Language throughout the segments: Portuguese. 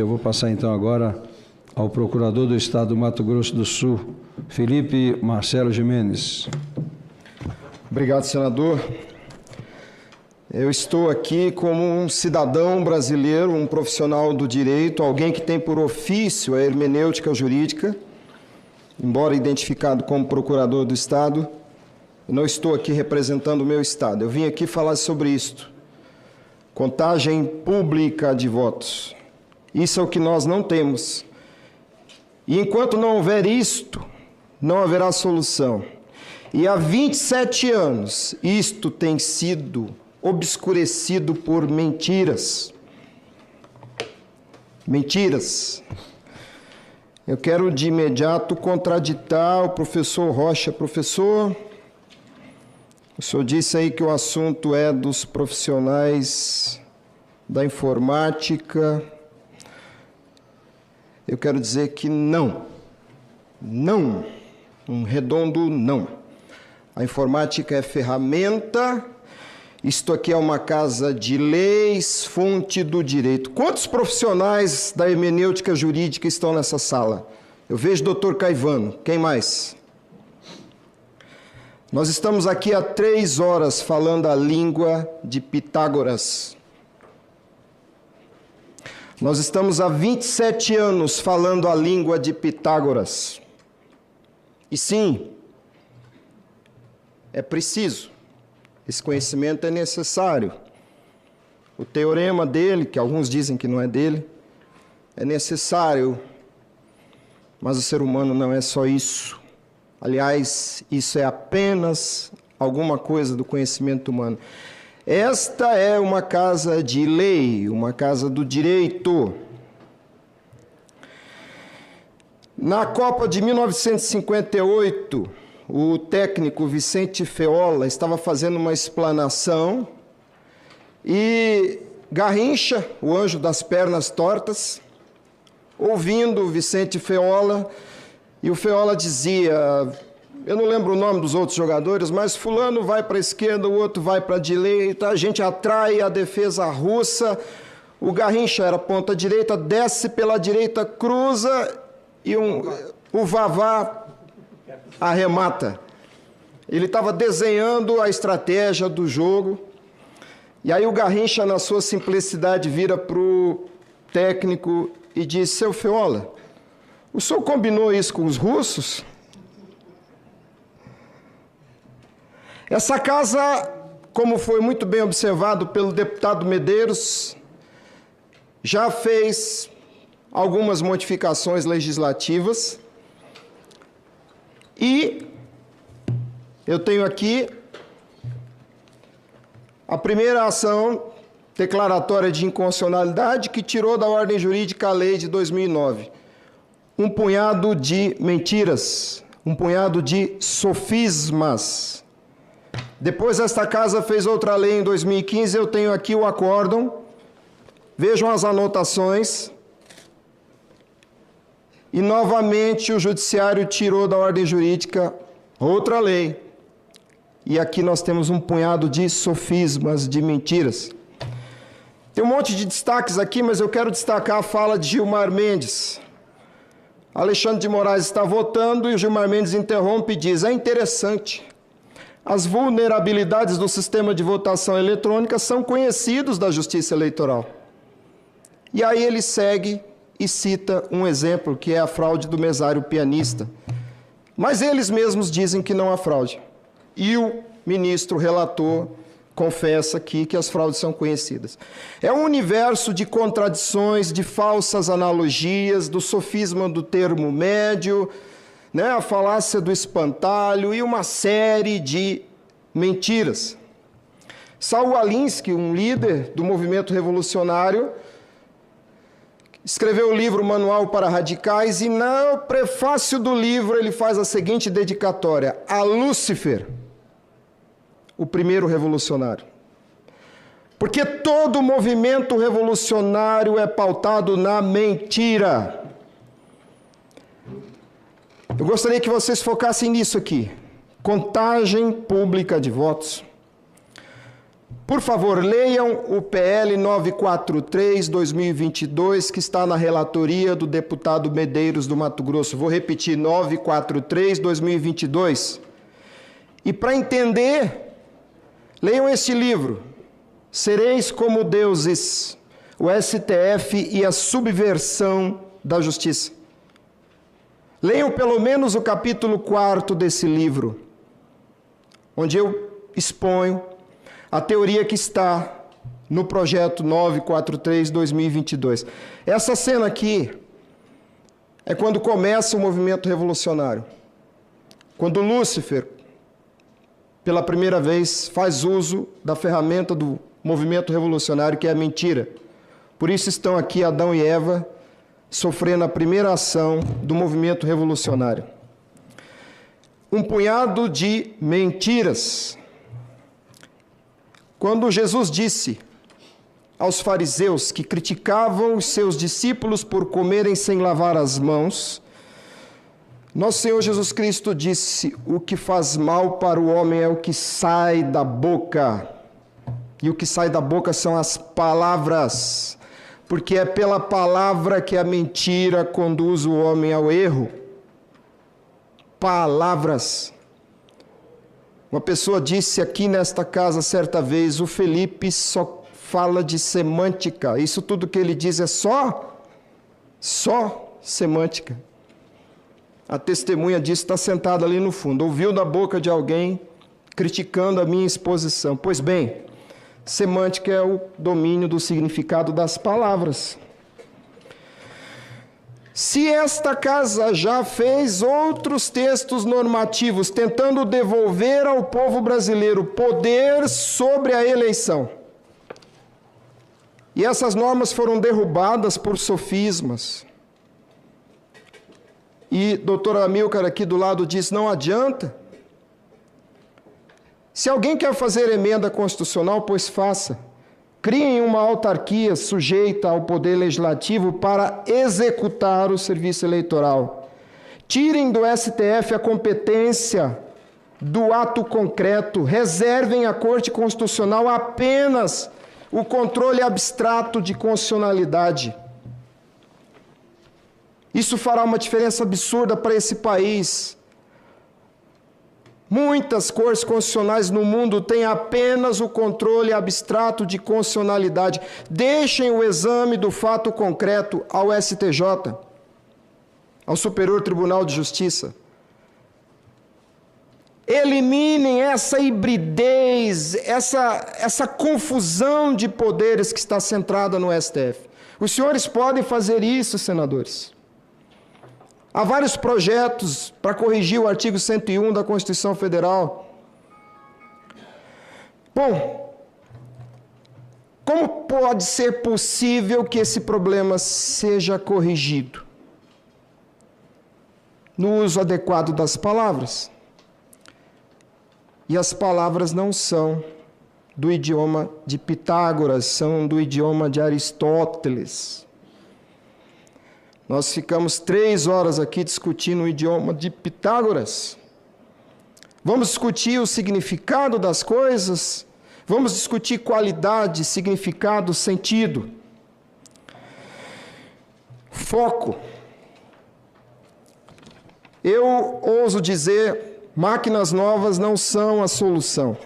Eu vou passar então agora ao Procurador do Estado do Mato Grosso do Sul, Felipe Marcelo Gimenez. Obrigado, senador. Eu estou aqui como um cidadão brasileiro, um profissional do direito, alguém que tem por ofício a hermenêutica jurídica, embora identificado como procurador do Estado, eu não estou aqui representando o meu Estado. Eu vim aqui falar sobre isto. Contagem pública de votos. Isso é o que nós não temos. E enquanto não houver isto, não haverá solução. E há 27 anos, isto tem sido obscurecido por mentiras. Mentiras. Eu quero de imediato contraditar o professor Rocha. Professor, o senhor disse aí que o assunto é dos profissionais da informática. Eu quero dizer que não. Não. Um redondo não. A informática é ferramenta. Isto aqui é uma casa de leis, fonte do direito. Quantos profissionais da hermenêutica jurídica estão nessa sala? Eu vejo o doutor Caivano. Quem mais? Nós estamos aqui há 3 horas falando a língua de Pitágoras. Nós estamos há 27 anos falando a língua de Pitágoras. E sim, é preciso. Esse conhecimento é necessário. O teorema dele, que alguns dizem que não é dele, é necessário. Mas o ser humano não é só isso. Aliás, isso é apenas alguma coisa do conhecimento humano. Esta é uma casa de lei, uma casa do direito. Na Copa de 1958, o técnico Vicente Feola estava fazendo uma explanação e Garrincha, o anjo das pernas tortas, ouvindo o Vicente Feola, e o Feola dizia, eu não lembro o nome dos outros jogadores, mas fulano vai para a esquerda, o outro vai para a direita, a gente atrai a defesa russa, o Garrincha era ponta direita, desce pela direita, cruza e o Vavá arremata. Ele estava desenhando a estratégia do jogo, e aí o Garrincha, na sua simplicidade, vira para o técnico e diz, seu Feola, o senhor combinou isso com os russos? Essa casa, como foi muito bem observado pelo deputado Medeiros, já fez algumas modificações legislativas e eu tenho aqui a primeira ação declaratória de inconstitucionalidade que tirou da ordem jurídica a lei de 2009. Um punhado de mentiras, um punhado de sofismas. Depois esta casa fez outra lei em 2015, eu tenho aqui o acórdão, vejam as anotações, e novamente o judiciário tirou da ordem jurídica outra lei. E aqui nós temos um punhado de sofismas, de mentiras. Tem um monte de destaques aqui, mas eu quero destacar a fala de Gilmar Mendes. Alexandre de Moraes está votando e o Gilmar Mendes interrompe e diz, é interessante, as vulnerabilidades do sistema de votação eletrônica são conhecidos da Justiça Eleitoral. E aí ele segue e cita um exemplo, que é a fraude do mesário pianista. Mas eles mesmos dizem que não há fraude. E o ministro relator confessa aqui que as fraudes são conhecidas. É um universo de contradições, de falsas analogias, do sofisma do termo médio, né, a falácia do espantalho e uma série de mentiras. Saul Alinsky, um líder do movimento revolucionário, escreveu o livro Manual para Radicais e no prefácio do livro ele faz a seguinte dedicatória, a Lúcifer, o primeiro revolucionário. Porque todo movimento revolucionário é pautado na mentira. Eu gostaria que vocês focassem nisso aqui. Contagem pública de votos. Por favor, leiam o PL 943/2022, que está na relatoria do deputado Medeiros do Mato Grosso. Vou repetir, 943/2022. E para entender, leiam este livro, Sereis como Deuses, o STF e a subversão da justiça. Leiam pelo menos o capítulo 4 desse livro, onde eu exponho a teoria que está no projeto 943/2022. Essa cena aqui é quando começa o movimento revolucionário. Quando Lúcifer, pela primeira vez, faz uso da ferramenta do movimento revolucionário, que é a mentira. Por isso estão aqui Adão e Eva sofrendo a primeira ação do movimento revolucionário. Um punhado de mentiras. Quando Jesus disse aos fariseus que criticavam os seus discípulos por comerem sem lavar as mãos, nosso Senhor Jesus Cristo disse: o que faz mal para o homem é o que sai da boca. E o que sai da boca são as palavras, porque é pela palavra que a mentira conduz o homem ao erro. Palavras. Uma pessoa disse aqui nesta casa certa vez: o Felipe só fala de semântica. Isso tudo que ele diz é só semântica. A testemunha disso está sentada ali no fundo. Ouviu da boca de alguém criticando a minha exposição. Pois bem, semântica é o domínio do significado das palavras. Se esta casa já fez outros textos normativos tentando devolver ao povo brasileiro poder sobre a eleição, e essas normas foram derrubadas por sofismas, e doutor Amilcar aqui do lado diz: não adianta. Se alguém quer fazer emenda constitucional, pois faça. Criem uma autarquia sujeita ao poder legislativo para executar o serviço eleitoral. Tirem do STF a competência do ato concreto. Reservem à Corte Constitucional apenas o controle abstrato de constitucionalidade. Isso fará uma diferença absurda para esse país. Muitas cortes constitucionais no mundo têm apenas o controle abstrato de constitucionalidade. Deixem o exame do fato concreto ao STJ, ao Superior Tribunal de Justiça. Eliminem essa hibridez, essa confusão de poderes que está centrada no STF. Os senhores podem fazer isso, senadores. Há vários projetos para corrigir o artigo 101 da Constituição Federal. Bom, como pode ser possível que esse problema seja corrigido? No uso adequado das palavras. E as palavras não são do idioma de Pitágoras, são do idioma de Aristóteles. Nós ficamos 3 horas aqui discutindo o idioma de Pitágoras. Vamos discutir o significado das coisas? Vamos discutir qualidade, significado, sentido. Foco. Eu ouso dizer, máquinas novas não são a solução,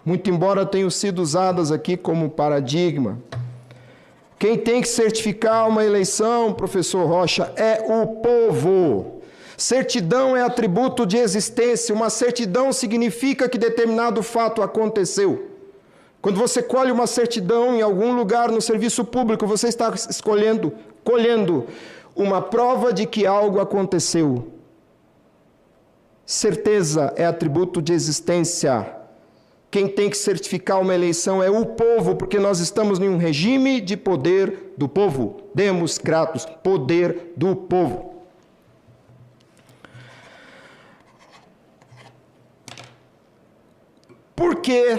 muito embora tenham sido usadas aqui como paradigma. Quem tem que certificar uma eleição, professor Rocha, é o povo. Certidão é atributo de existência. Uma certidão significa que determinado fato aconteceu. Quando você colhe uma certidão em algum lugar no serviço público, você está colhendo uma prova de que algo aconteceu. Certeza é atributo de existência. Quem tem que certificar uma eleição é o povo, porque nós estamos em um regime de poder do povo. Demos Kratos, poder do povo. Por que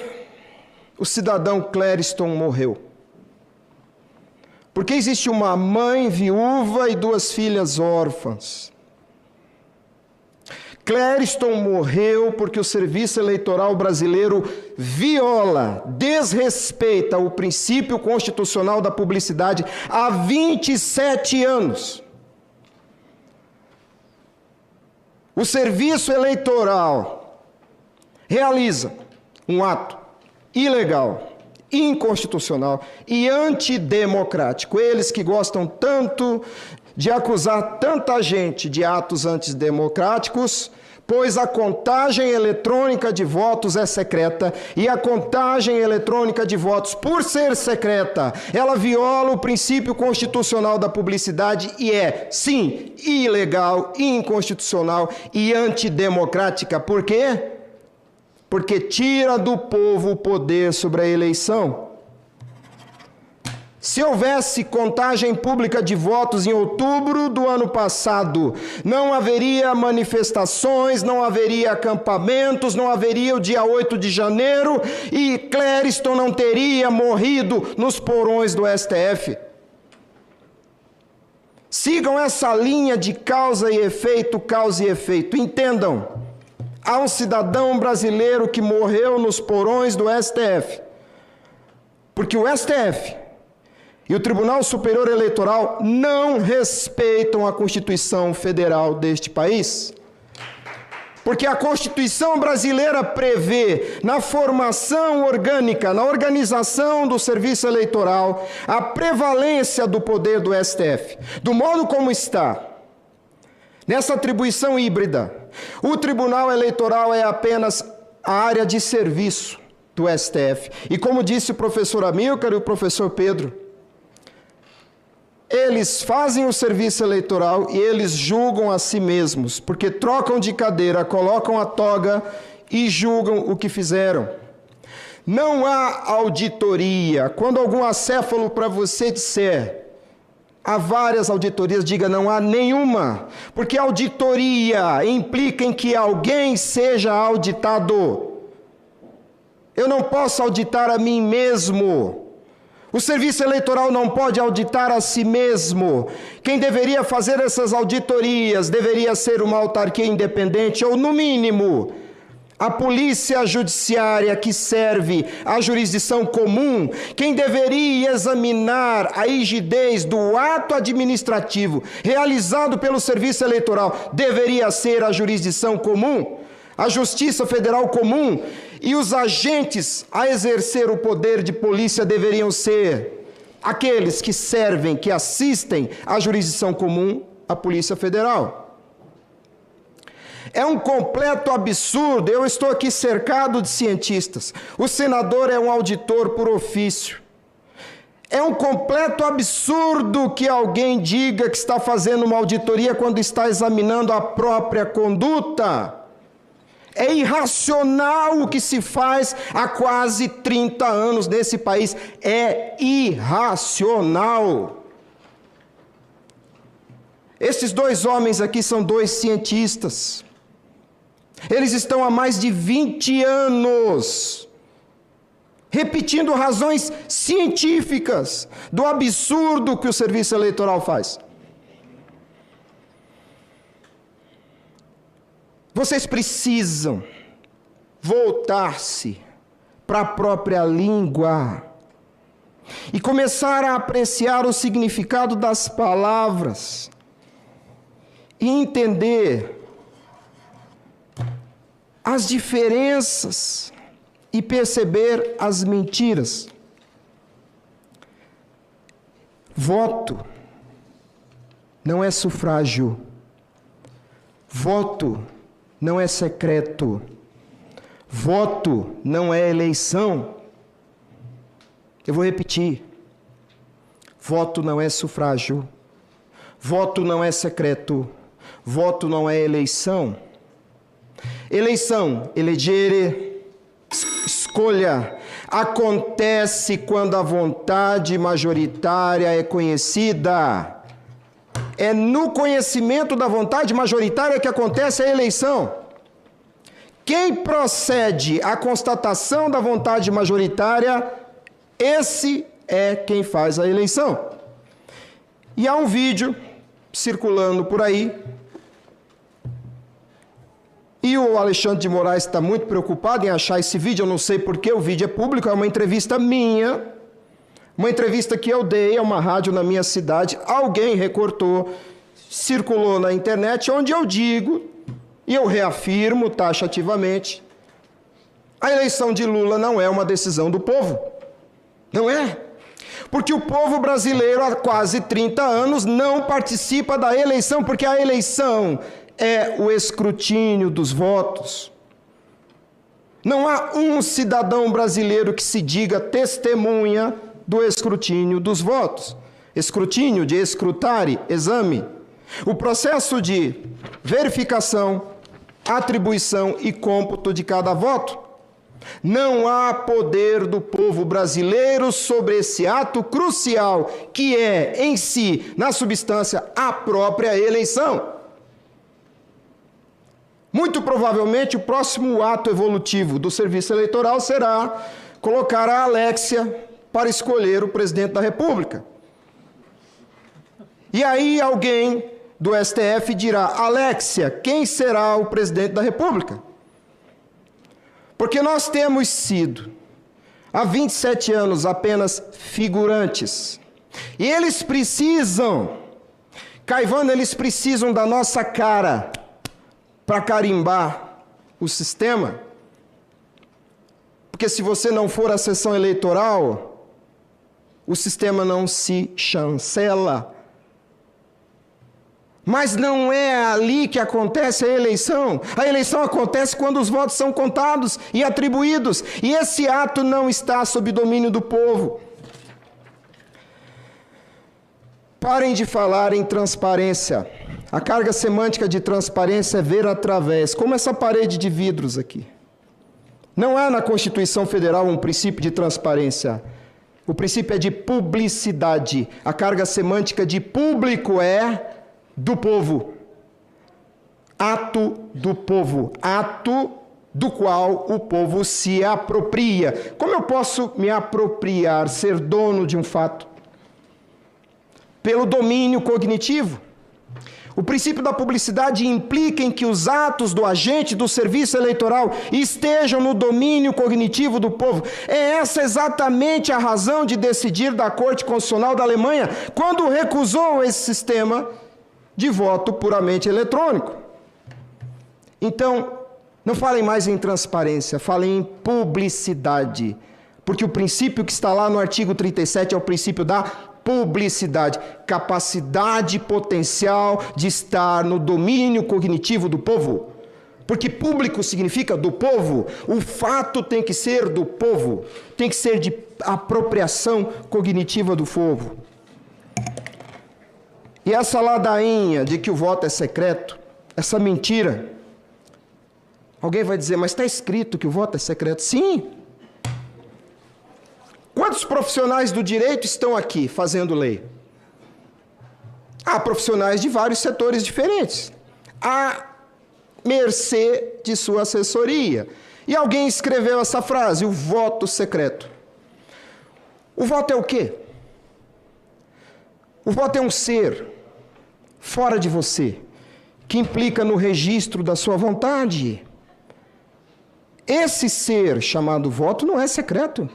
o cidadão Clériston morreu? Porque existe uma mãe viúva e 2 filhas órfãs. Clériston morreu porque o serviço eleitoral brasileiro viola, desrespeita o princípio constitucional da publicidade há 27 anos. O serviço eleitoral realiza um ato ilegal, inconstitucional e antidemocrático. Eles que gostam tanto de acusar tanta gente de atos antidemocráticos, pois a contagem eletrônica de votos é secreta, e a contagem eletrônica de votos, por ser secreta, ela viola o princípio constitucional da publicidade e é, sim, ilegal, inconstitucional e antidemocrática. Por quê? Porque tira do povo o poder sobre a eleição. Se houvesse contagem pública de votos em outubro do ano passado, não haveria manifestações, não haveria acampamentos, não haveria o dia 8 de janeiro e Clériston não teria morrido nos porões do STF. Sigam essa linha de causa e efeito, causa e efeito. Entendam, há um cidadão brasileiro que morreu nos porões do STF, porque o STF e o Tribunal Superior Eleitoral não respeitam a Constituição Federal deste país. Porque a Constituição brasileira prevê, na formação orgânica, na organização do serviço eleitoral, a prevalência do poder do STF. Do modo como está, nessa atribuição híbrida, o Tribunal Eleitoral é apenas a área de serviço do STF. E como disse o professor Amílcar e o professor Pedro, eles fazem o serviço eleitoral e eles julgam a si mesmos, porque trocam de cadeira, colocam a toga e julgam o que fizeram. Não há auditoria. Quando algum acéfalo para você disser, há várias auditorias, diga não há nenhuma, porque auditoria implica em que alguém seja auditado. Eu não posso auditar a mim mesmo. O serviço eleitoral não pode auditar a si mesmo. Quem deveria fazer essas auditorias deveria ser uma autarquia independente, ou no mínimo, a polícia judiciária que serve à jurisdição comum. Quem deveria examinar a rigidez do ato administrativo realizado pelo serviço eleitoral deveria ser a jurisdição comum, a Justiça Federal Comum, e os agentes a exercer o poder de polícia deveriam ser aqueles que servem, que assistem à jurisdição comum, a Polícia Federal. É um completo absurdo, eu estou aqui cercado de cientistas, o senador é um auditor por ofício. É um completo absurdo que alguém diga que está fazendo uma auditoria quando está examinando a própria conduta. É irracional o que se faz há quase 30 anos nesse país. É irracional. Esses dois homens aqui são dois cientistas. Eles estão há mais de 20 anos repetindo razões científicas do absurdo que o serviço eleitoral faz. Vocês precisam voltar-se para a própria língua e começar a apreciar o significado das palavras e entender as diferenças e perceber as mentiras. Voto não é sufrágio. Voto não é secreto. Voto não é eleição. Eu vou repetir. Voto não é sufrágio. Voto não é secreto. Voto não é eleição. Eleição, elegere, escolha, acontece quando a vontade majoritária é conhecida. É no conhecimento da vontade majoritária que acontece a eleição. Quem procede à constatação da vontade majoritária, esse é quem faz a eleição. E há um vídeo circulando por aí, E o Alexandre de Moraes está muito preocupado em achar esse vídeo, eu não sei porquê, o vídeo é público, é uma entrevista minha, uma entrevista que eu dei a uma rádio na minha cidade, alguém recortou, circulou na internet, onde eu digo, e eu reafirmo taxativamente, a eleição de Lula não é uma decisão do povo. Não é. Porque o povo brasileiro há quase 30 anos não participa da eleição, porque a eleição é o escrutínio dos votos. Não há um cidadão brasileiro que se diga testemunha do escrutínio dos votos. Escrutínio de escrutare, exame. O processo de verificação, atribuição e cômputo de cada voto. Não há poder do povo brasileiro sobre esse ato crucial, que é, em si, na substância, a própria eleição. Muito provavelmente, o próximo ato evolutivo do serviço eleitoral será colocar a Alexia para escolher o presidente da República. E aí alguém do STF dirá: Alexia, quem será o presidente da República? Porque nós temos sido, há 27 anos, apenas figurantes. E eles precisam, Caivano, eles precisam da nossa cara para carimbar o sistema. Porque se você não for à sessão eleitoral, o sistema não se chancela. Mas não é ali que acontece a eleição. A eleição acontece quando os votos são contados e atribuídos. E esse ato não está sob domínio do povo. Parem de falar em transparência. A carga semântica de transparência é ver através, como essa parede de vidros aqui. Não há na Constituição Federal um princípio de transparência. O princípio é de publicidade. A carga semântica de público é do povo. Ato do povo. Ato do qual o povo se apropria. Como eu posso me apropriar, ser dono de um fato? Pelo domínio cognitivo. O princípio da publicidade implica em que os atos do agente do serviço eleitoral estejam no domínio cognitivo do povo. É essa exatamente a razão de decidir da Corte Constitucional da Alemanha, quando recusou esse sistema de voto puramente eletrônico. Então, não falem mais em transparência, falem em publicidade. Porque o princípio que está lá no artigo 37 é o princípio da publicidade. Capacidade potencial de estar no domínio cognitivo do povo. Porque público significa do povo. O fato tem que ser do povo. Tem que ser de apropriação cognitiva do povo. E essa ladainha de que o voto é secreto, essa mentira, alguém vai dizer, mas está escrito que o voto é secreto. Sim. Quantos profissionais do direito estão aqui fazendo lei? Há profissionais de vários setores diferentes, à mercê de sua assessoria. E alguém escreveu essa frase, o voto secreto. O voto é o quê? O voto é um ser fora de você, que implica no registro da sua vontade. Esse ser chamado voto não é secreto.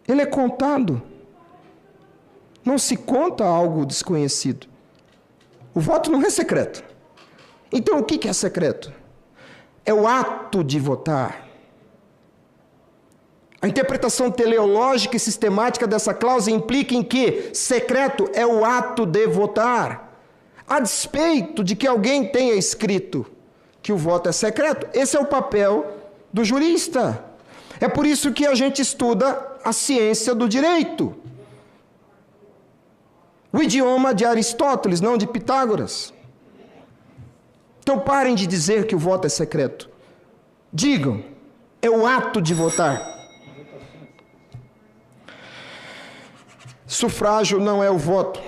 Ele é contado. Não se conta algo desconhecido. O voto não é secreto. Então o que é secreto? É o ato de votar. A interpretação teleológica e sistemática dessa cláusula implica em que secreto é o ato de votar. A despeito de que alguém tenha escrito que o voto é secreto, esse é o papel do jurista. É por isso que a gente estuda a ciência do direito. O idioma de Aristóteles, não de Pitágoras. Então parem de dizer que o voto é secreto. Digam, é o ato de votar. Sufrágio não é o voto.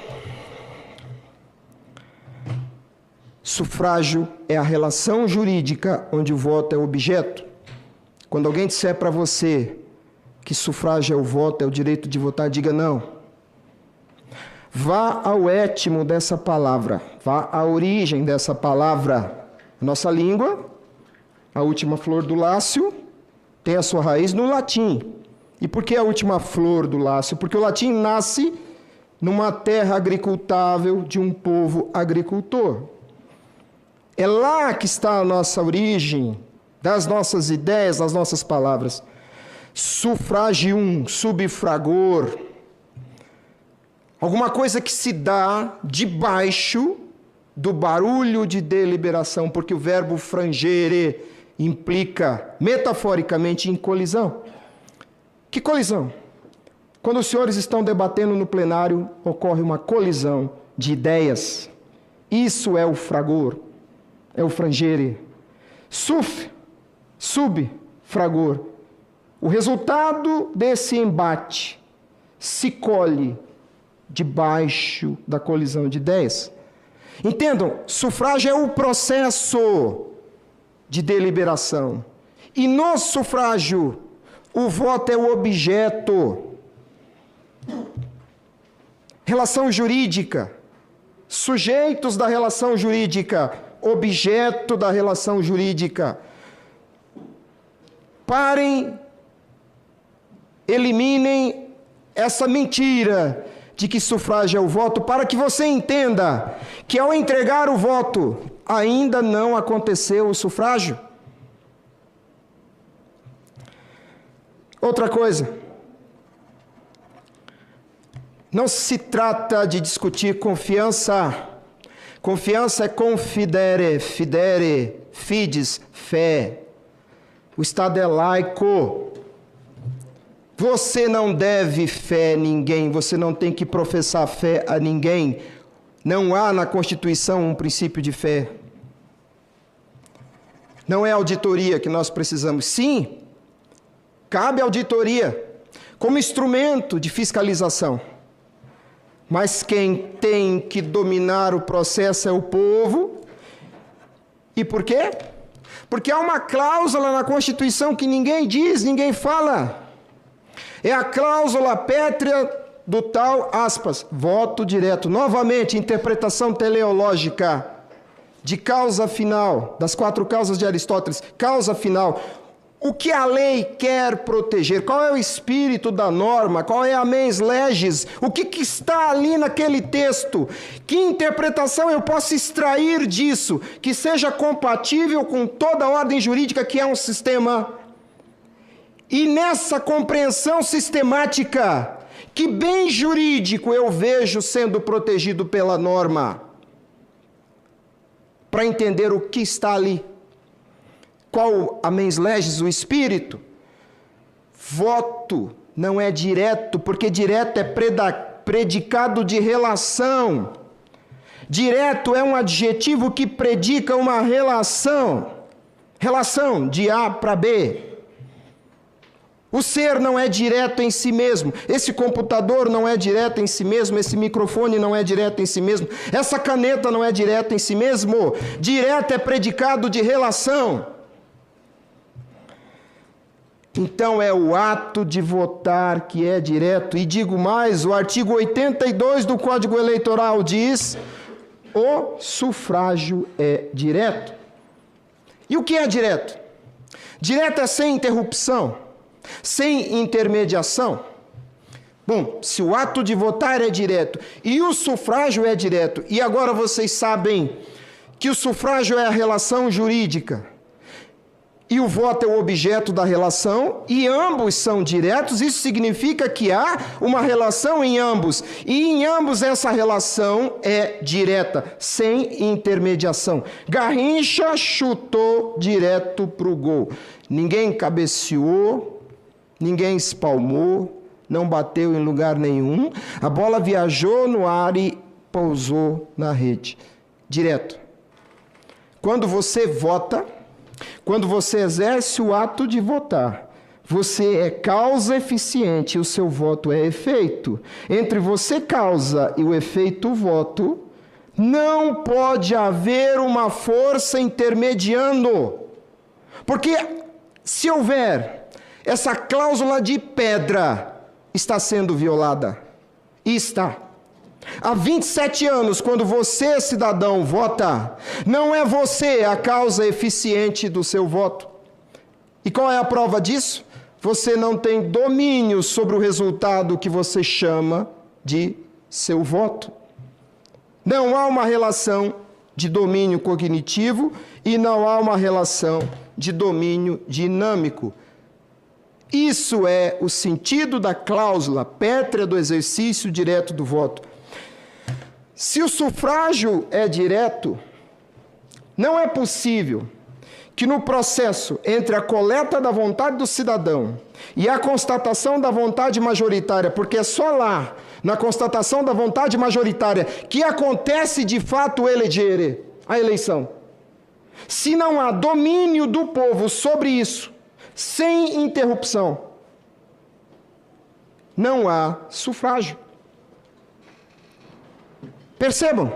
Sufrágio é a relação jurídica onde o voto é objeto. Quando alguém disser para você que sufrágio é o voto, é o direito de votar, diga não. Vá ao étimo dessa palavra, vá à origem dessa palavra. Nossa língua, a última flor do lácio, tem a sua raiz no latim. E por que a última flor do lácio? Porque o latim nasce numa terra agricultável de um povo agricultor. É lá que está a nossa origem, das nossas ideias, das nossas palavras. Suffragium, subfragor. Alguma coisa que se dá debaixo do barulho de deliberação, porque o verbo frangere implica, metaforicamente, em colisão. Que colisão? Quando os senhores estão debatendo no plenário, ocorre uma colisão de ideias. Isso é o fragor, é o frangere. Subfragor. O resultado desse embate se colhe debaixo da colisão de ideias. Entendam, sufrágio é o processo de deliberação. E no sufrágio, o voto é o objeto. Relação jurídica. Sujeitos da relação jurídica. Objeto da relação jurídica. Parem, eliminem essa mentira de que sufrágio é o voto, para que você entenda que ao entregar o voto, ainda não aconteceu o sufrágio. Outra coisa, não se trata de discutir confiança. Confiança é confidere, fidere, fides, fé. O Estado é laico. Você não deve fé a ninguém, você não tem que professar fé a ninguém. Não há na Constituição um princípio de fé. Não é auditoria que nós precisamos. Sim, cabe auditoria como instrumento de fiscalização. Mas quem tem que dominar o processo é o povo. E por quê? Porque há uma cláusula na Constituição que ninguém diz, ninguém fala. É a cláusula pétrea do tal, aspas, voto direto. Novamente, interpretação teleológica de causa final, das 4 causas de Aristóteles. Causa final. O que a lei quer proteger? Qual é o espírito da norma? Qual é a mens legis? O que está ali naquele texto? Que interpretação eu posso extrair disso? Que seja compatível com toda a ordem jurídica que é um sistema. E nessa compreensão sistemática, que bem jurídico eu vejo sendo protegido pela norma? Para entender o que está ali. Qual a mens legis, o espírito? Voto não é direto, porque direto é predicado de relação. Direto é um adjetivo que predica uma relação. Relação de A para B. O ser não é direto em si mesmo. Esse computador não é direto em si mesmo. Esse microfone não é direto em si mesmo. Essa caneta não é direta em si mesmo. Direto é predicado de relação. Então é o ato de votar que é direto. E digo mais, o artigo 82 do Código Eleitoral diz: o sufrágio é direto. E o que é direto? Direto é sem interrupção. Sem intermediação. Bom, se o ato de votar é direto e o sufrágio é direto, e agora vocês sabem que o sufrágio é a relação jurídica e o voto é o objeto da relação, e ambos são diretos, isso significa que há uma relação em ambos, e em ambos essa relação é direta, sem intermediação. Garrincha chutou direto para o gol. Ninguém cabeceou, ninguém espalmou, não bateu em lugar nenhum. A bola viajou no ar e pousou na rede. Direto. Quando você vota, quando você exerce o ato de votar, você é causa eficiente e o seu voto é efeito. Entre você, causa, e o efeito, o voto, não pode haver uma força intermediando. Porque se houver, essa cláusula de pedra está sendo violada. E está. Há 27 anos, quando você, cidadão, vota, não é você a causa eficiente do seu voto. E qual é a prova disso? Você não tem domínio sobre o resultado que você chama de seu voto. Não há uma relação de domínio cognitivo e não há uma relação de domínio dinâmico. Isso é o sentido da cláusula pétrea do exercício direto do voto. Se o sufrágio é direto, não é possível que no processo entre a coleta da vontade do cidadão e a constatação da vontade majoritária, porque é só lá, na constatação da vontade majoritária, que acontece de fato elegere, a eleição. Se não há domínio do povo sobre isso, sem interrupção, não há sufrágio. Percebam,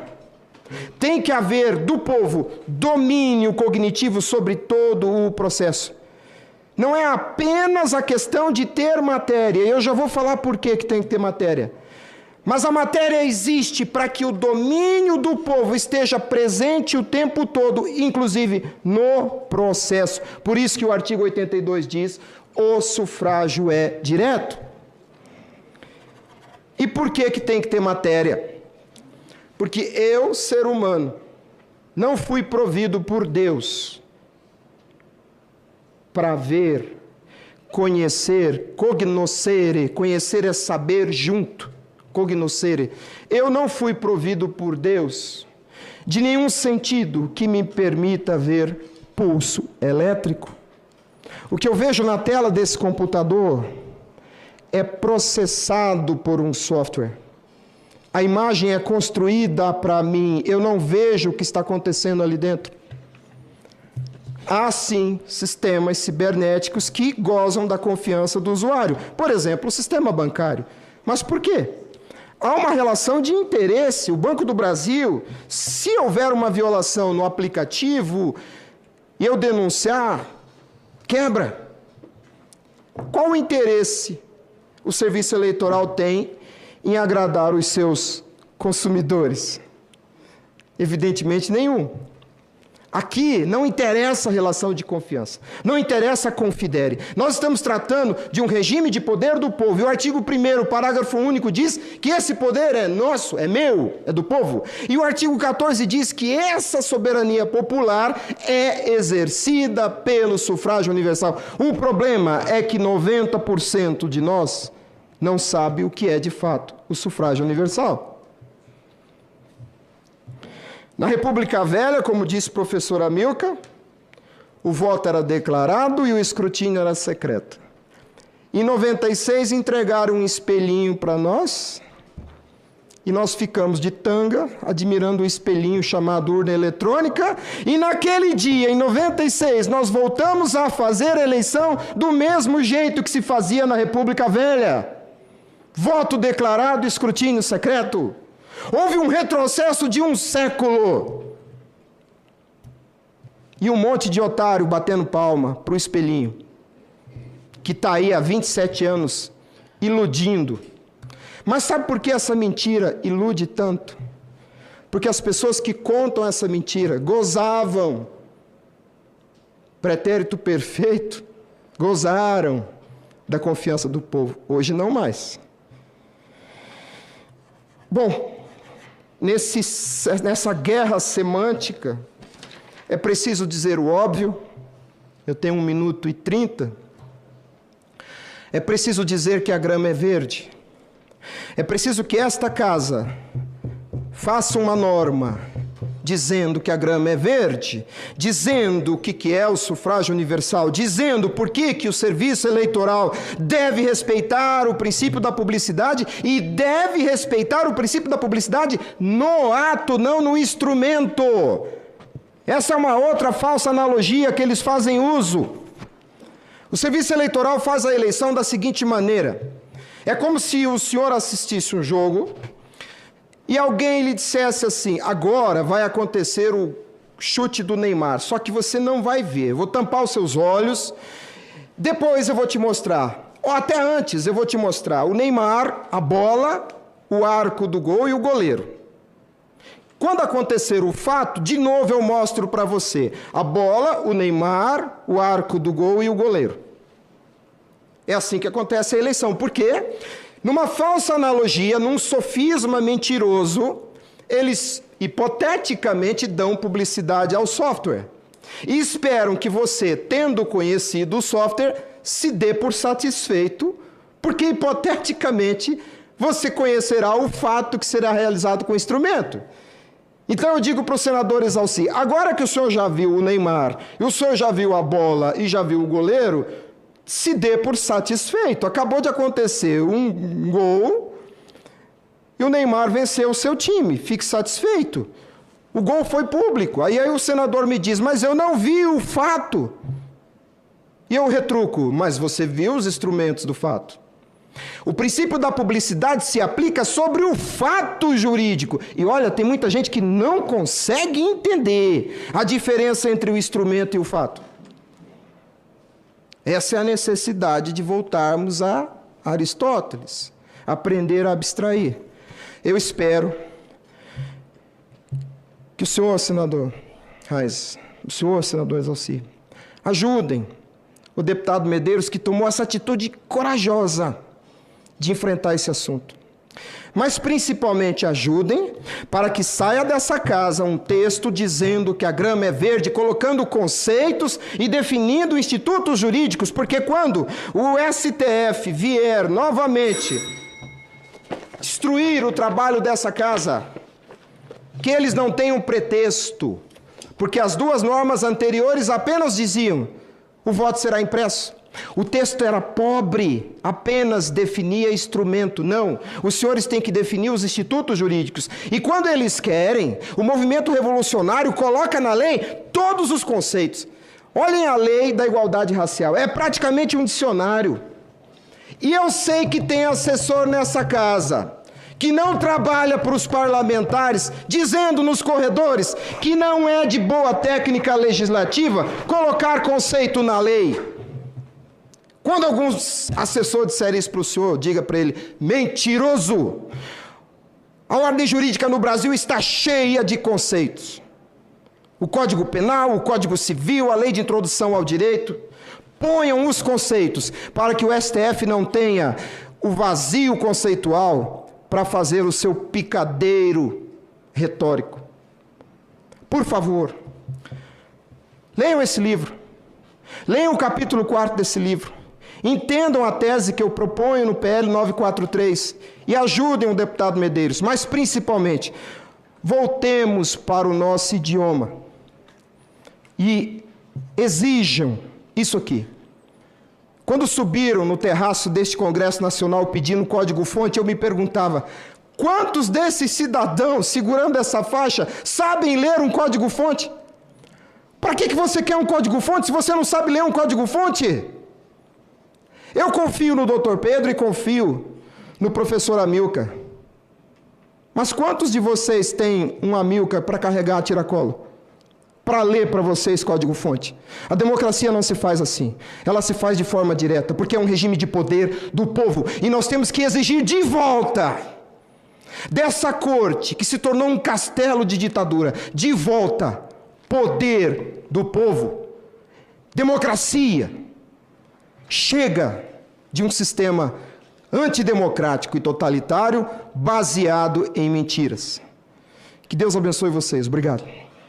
tem que haver do povo domínio cognitivo sobre todo o processo. Não é apenas a questão de ter matéria, eu já vou falar por que tem que ter matéria. Mas a matéria existe para que o domínio do povo esteja presente o tempo todo, inclusive no processo. Por isso que o artigo 82 diz, o sufrágio é direto. E por que tem que ter matéria? Porque eu, ser humano, não fui provido por Deus para ver, conhecer, cognoscere, conhecer é saber junto, cognoscere. Eu não fui provido por Deus de nenhum sentido que me permita ver pulso elétrico. O que eu vejo na tela desse computador é processado por um software. A imagem é construída para mim, eu não vejo o que está acontecendo ali dentro. Há sim sistemas cibernéticos que gozam da confiança do usuário. Por exemplo, o sistema bancário. Mas por quê? Há uma relação de interesse. O Banco do Brasil, se houver uma violação no aplicativo e eu denunciar, quebra. Qual o interesse o serviço eleitoral tem em agradar os seus consumidores? Evidentemente nenhum. Aqui não interessa a relação de confiança, não interessa a confidere. Nós estamos tratando de um regime de poder do povo, e o artigo 1º, parágrafo único, diz que esse poder é nosso, é meu, é do povo. E o artigo 14 diz que essa soberania popular é exercida pelo sufrágio universal. O problema é que 90% de nós não sabe o que é de fato o sufrágio universal. Na República Velha, como disse o professor Amilcar, o voto era declarado e o escrutínio era secreto. Em 96 entregaram um espelhinho para nós e nós ficamos de tanga admirando o espelhinho chamado urna eletrônica, e naquele dia, em 96, nós voltamos a fazer a eleição do mesmo jeito que se fazia na República Velha. Voto declarado, escrutínio secreto. Houve um retrocesso de um século. E um monte de otário batendo palma para o espelhinho, que está aí há 27 anos, iludindo. Mas sabe por que essa mentira ilude tanto? Porque as pessoas que contam essa mentira gozavam, pretérito perfeito, gozaram da confiança do povo. Hoje não mais. Bom, nessa guerra semântica, é preciso dizer o óbvio. Eu tenho 1 minuto e 30. É preciso dizer que a grama é verde. É preciso que esta casa faça uma norma dizendo que a grama é verde, dizendo o que é o sufrágio universal, dizendo por que o serviço eleitoral deve respeitar o princípio da publicidade e deve respeitar o princípio da publicidade no ato, não no instrumento. Essa é uma outra falsa analogia que eles fazem uso. O serviço eleitoral faz a eleição da seguinte maneira: é como se o senhor assistisse um jogo e alguém lhe dissesse assim: agora vai acontecer o chute do Neymar, só que você não vai ver, eu vou tampar os seus olhos, depois eu vou te mostrar, ou até antes eu vou te mostrar o Neymar, a bola, o arco do gol e o goleiro. Quando acontecer o fato, de novo eu mostro para você a bola, o Neymar, o arco do gol e o goleiro. É assim que acontece a eleição. Por quê? Numa falsa analogia, num sofisma mentiroso, eles hipoteticamente dão publicidade ao software. E esperam que você, tendo conhecido o software, se dê por satisfeito, porque hipoteticamente você conhecerá o fato que será realizado com o instrumento. Então eu digo para o senador Exalci, agora que o senhor já viu o Neymar, e o senhor já viu a bola e já viu o goleiro, se dê por satisfeito. Acabou de acontecer um gol e o Neymar venceu o seu time, fique satisfeito. O gol foi público. Aí o senador me diz, mas eu não vi o fato. E eu retruco, mas você viu os instrumentos do fato? O princípio da publicidade se aplica sobre o fato jurídico. E olha, tem muita gente que não consegue entender a diferença entre o instrumento e o fato. Essa é a necessidade de voltarmos a Aristóteles, aprender a abstrair. Eu espero que o senhor, senador Reis, o senhor, senador Exalci, ajudem o deputado Medeiros, que tomou essa atitude corajosa de enfrentar esse assunto. Mas, principalmente, ajudem para que saia dessa casa um texto dizendo que a grama é verde, colocando conceitos e definindo institutos jurídicos, porque quando o STF vier novamente destruir o trabalho dessa casa, que eles não tenham pretexto, porque as duas normas anteriores apenas diziam: o voto será impresso. O texto era pobre, apenas definia instrumento. Não, os senhores têm que definir os institutos jurídicos. E quando eles querem, o movimento revolucionário coloca na lei todos os conceitos. Olhem a lei da igualdade racial, é praticamente um dicionário. E eu sei que tem assessor nessa casa que não trabalha para os parlamentares, dizendo nos corredores que não é de boa técnica legislativa colocar conceito na lei. Quando alguns assessores disserem isso para o senhor, diga para ele: mentiroso! A ordem jurídica no Brasil está cheia de conceitos. O Código Penal, o Código Civil, a Lei de Introdução ao Direito. Ponham os conceitos para que o STF não tenha o vazio conceitual para fazer o seu picadeiro retórico. Por favor, leiam esse livro. Leiam o capítulo 4 desse livro. Entendam a tese que eu proponho no PL 943 e ajudem o deputado Medeiros. Mas, principalmente, voltemos para o nosso idioma e exijam isso aqui. Quando subiram no terraço deste Congresso Nacional pedindo código-fonte, eu me perguntava: quantos desses cidadãos, segurando essa faixa, sabem ler um código-fonte? Para que você quer um código-fonte se você não sabe ler um código-fonte? Eu confio no Dr. Pedro e confio no professor Amilcar. Mas quantos de vocês têm um Amilcar para carregar a tiracolo? Para ler para vocês código-fonte? A democracia não se faz assim. Ela se faz de forma direta, porque é um regime de poder do povo. E nós temos que exigir de volta dessa corte, que se tornou um castelo de ditadura, de volta, poder do povo. Democracia. Chega de um sistema antidemocrático e totalitário baseado em mentiras. Que Deus abençoe vocês. Obrigado.